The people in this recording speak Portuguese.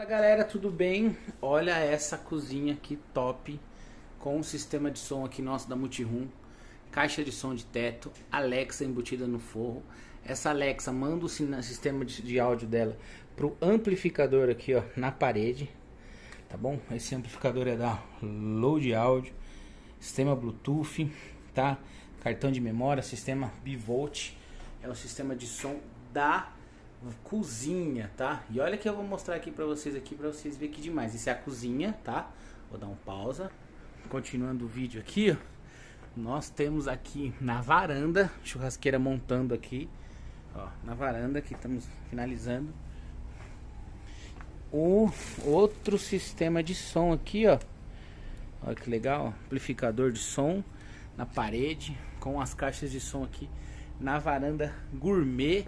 Fala galera, tudo bem? Olha essa cozinha aqui top, com um sistema de som aqui nosso da Multiroom, caixa de som de teto, Alexa embutida no forro. Essa Alexa manda o sistema de áudio dela pro amplificador aqui, ó, na parede, tá bom? Esse amplificador é da Load Audio, sistema Bluetooth, tá? Cartão de memória, sistema bivolt, é o sistema de som da cozinha, tá? E olha que eu vou mostrar aqui pra vocês verem que demais. Isso é a cozinha, tá? Vou dar um pausa. Continuando o vídeo aqui, ó. Nós temos aqui na varanda, churrasqueira montando aqui, ó, na varanda que estamos finalizando. O outro sistema de som aqui, ó. Olha que legal, ó. Amplificador de som na parede com as caixas de som aqui na varanda gourmet.